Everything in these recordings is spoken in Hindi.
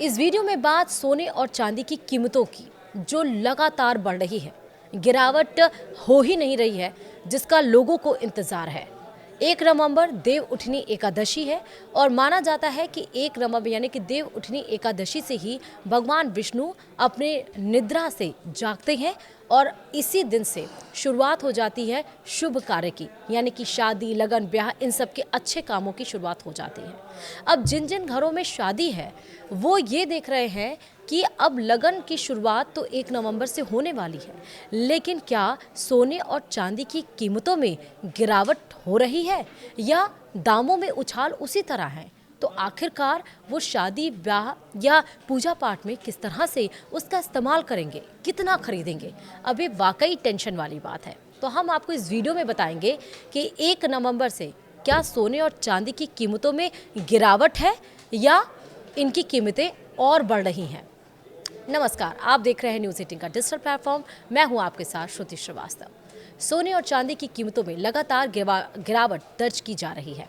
इस वीडियो में बात सोने और चांदी की कीमतों की, जो लगातार बढ़ रही है। गिरावट हो ही नहीं रही है, जिसका लोगों को इंतजार है। 1 नवंबर देव उठनी एकादशी है और माना जाता है कि 1 नवंबर यानी कि देव उठनी एकादशी से ही भगवान विष्णु अपने निद्रा से जागते हैं और इसी दिन से शुरुआत हो जाती है शुभ कार्य की, यानी कि शादी, लगन, ब्याह, इन सब के अच्छे कामों की शुरुआत हो जाती है। अब जिन जिन घरों में शादी है वो ये देख रहे हैं कि अब लगन की शुरुआत तो 1 नवंबर से होने वाली है, लेकिन क्या सोने और चांदी की कीमतों में गिरावट हो रही है या दामों में उछाल उसी तरह है? तो आखिरकार वो शादी, ब्याह या पूजा पाठ में किस तरह से उसका इस्तेमाल करेंगे, कितना खरीदेंगे, अभी वाकई टेंशन वाली बात है। तो हम आपको इस वीडियो में बताएंगे कि 1 नवंबर से क्या सोने और चांदी की कीमतों में गिरावट है या इनकी कीमतें और बढ़ रही हैं। नमस्कार, आप देख रहे हैं न्यूज़ 18 का डिजिटल प्लेटफॉर्म। मैं हूं आपके साथ श्रुति श्रीवास्तव। सोने और चांदी की कीमतों में लगातार गिरावट दर्ज की जा रही है।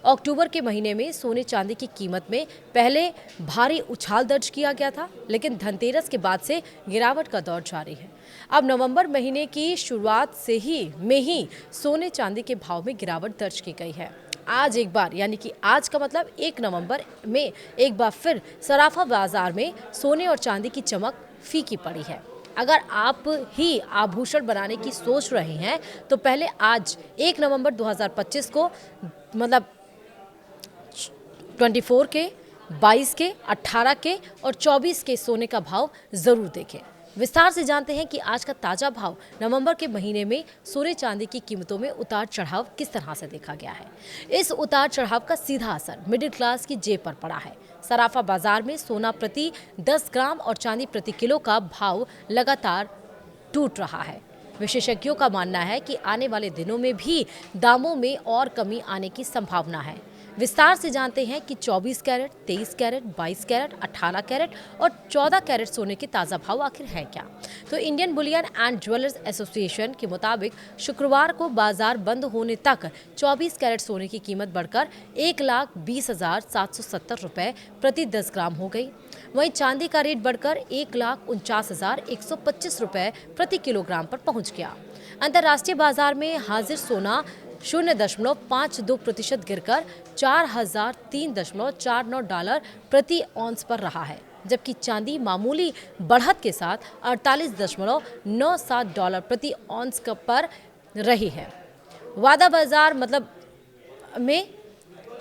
अक्टूबर के महीने में सोने चांदी की कीमत में पहले भारी उछाल दर्ज किया गया था, लेकिन धनतेरस के बाद से गिरावट का दौर जारी है। अब नवंबर महीने की शुरुआत से ही सोने चांदी के भाव में गिरावट दर्ज की गई है। आज एक बार, यानी कि आज का मतलब 1 नवंबर में एक बार फिर सराफा बाजार में सोने और चांदी की चमक फीकी पड़ी है। अगर आप ही आभूषण बनाने की सोच रहे हैं तो पहले आज 1 नवंबर 2025 को मतलब 24 के, 22 के, 18 के और 24 के सोने का भाव जरूर देखें। विस्तार से जानते हैं कि आज का ताजा भाव नवंबर के महीने में सोने चांदी की कीमतों में उतार चढ़ाव किस तरह से देखा गया है। इस उतार चढ़ाव का सीधा असर मिडिल क्लास की जेब पर पड़ा है। सराफा बाजार में सोना प्रति 10 ग्राम और चांदी प्रति किलो का भाव लगातार टूट रहा है। विशेषज्ञों का मानना है कि आने वाले दिनों में भी दामों में और कमी आने की संभावना है। विस्तार से जानते हैं कि 24 कैरेट, 23 कैरेट, 22 कैरेट, 18 कैरेट और 14 कैरेट सोने के ताज़ा भाव आखिर है क्या। तो Indian Boolean and jewellers association के मुताबिक शुक्रवार को बाजार बंद होने तक 24 कैरेट सोने की कीमत बढ़कर 1,20,770 रुपये प्रति 10 ग्राम हो गई। वहीं चांदी का रेट बढ़कर 1,49,125 रुपये प्रति किलोग्राम पर पहुंच गया। अंतर्राष्ट्रीय बाजार में हाजिर सोना 0.52% गिरकर $4,003.49 प्रति औंस पर रहा है, जबकि चांदी मामूली बढ़त के साथ $48.97 प्रति औंस पर रही है। वादा बाजार में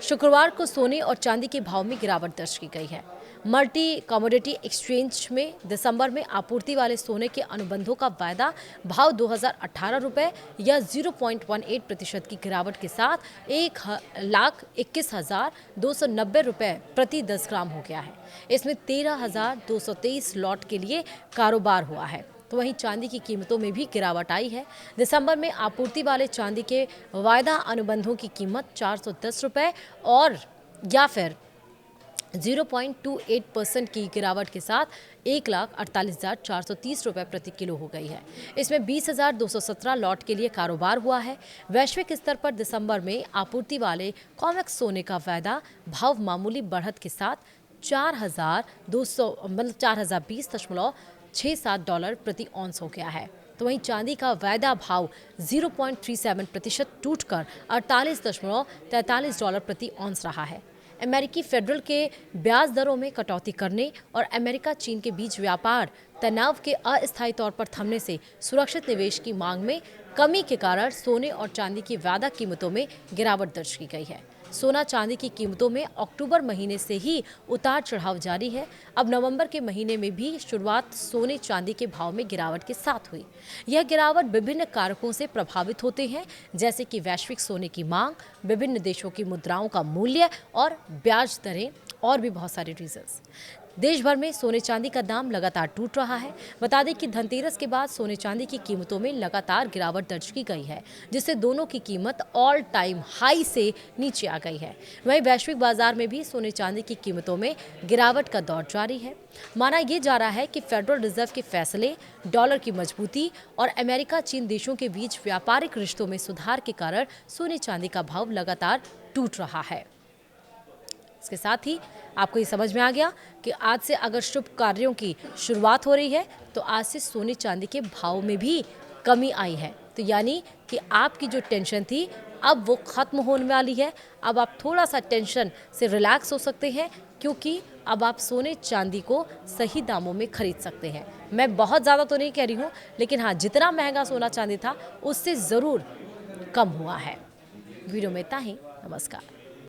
शुक्रवार को सोने और चांदी के भाव में गिरावट दर्ज की गई है। मल्टी कमोडिटी एक्सचेंज में दिसंबर में आपूर्ति वाले सोने के अनुबंधों का वायदा भाव 2018 रुपये या 0.18% की गिरावट के साथ 1,21,290 रुपये प्रति 10 ग्राम हो गया है। इसमें 13,223 लॉट के लिए कारोबार हुआ है। तो वहीं चांदी की कीमतों में भी गिरावट आई है। दिसंबर में आपूर्ति वाले चांदी के वायदा अनुबंधों की कीमत 410 रुपये और या फिर 0.28% की गिरावट के साथ 1,48,430 रुपये प्रति किलो हो गई है। इसमें 20,217 लॉट के लिए कारोबार हुआ है। वैश्विक स्तर पर दिसंबर में आपूर्ति वाले कॉमेक्स सोने का वायदा भाव मामूली बढ़त के साथ 4,020.67 प्रति औंस हो गया है। तो वहीं चांदी का वायदा भाव 0.37% टूटकर $48.43 प्रति औंस रहा है। अमेरिकी फेडरल के ब्याज दरों में कटौती करने और अमेरिका चीन के बीच व्यापार तनाव के अस्थायी तौर पर थमने से सुरक्षित निवेश की मांग में कमी के कारण सोने और चांदी की वायदा कीमतों में गिरावट दर्ज की गई है। सोना चांदी की कीमतों में अक्टूबर महीने से ही उतार चढ़ाव जारी है। अब नवंबर के महीने में भी शुरुआत सोने चांदी के भाव में गिरावट के साथ हुई। यह गिरावट विभिन्न कारकों से प्रभावित होते हैं, जैसे कि वैश्विक सोने की मांग, विभिन्न देशों की मुद्राओं का मूल्य और ब्याज दरें और भी बहुत सारे रीजंस। देश भर में सोने चांदी का दाम लगातार टूट रहा है। बता दें कि धनतेरस के बाद सोने चांदी की कीमतों में लगातार गिरावट दर्ज की गई है, जिससे दोनों की कीमत ऑल टाइम हाई से नीचे आ गई है। वहीं वैश्विक बाजार में भी सोने चांदी की कीमतों में गिरावट का दौर जारी है। माना यह जा रहा है कि फेडरल रिजर्व के फैसले, डॉलर की मजबूती और अमेरिका चीन देशों के बीच व्यापारिक रिश्तों में सुधार के कारण सोने चांदी का भाव लगातार टूट रहा है। इसके साथ ही आपको ये समझ में आ गया कि आज से अगर शुभ कार्यों की शुरुआत हो रही है तो आज से सोने चांदी के भाव में भी कमी आई है। तो यानी कि आपकी जो टेंशन थी अब वो खत्म होने वाली है। अब आप थोड़ा सा टेंशन से रिलैक्स हो सकते हैं, क्योंकि अब आप सोने चांदी को सही दामों में खरीद सकते हैं। मैं बहुत ज़्यादा तो नहीं कह रही हूँ, लेकिन हाँ, जितना महंगा सोना चांदी था उससे ज़रूर कम हुआ है। वीडियो में इतना ही। नमस्कार।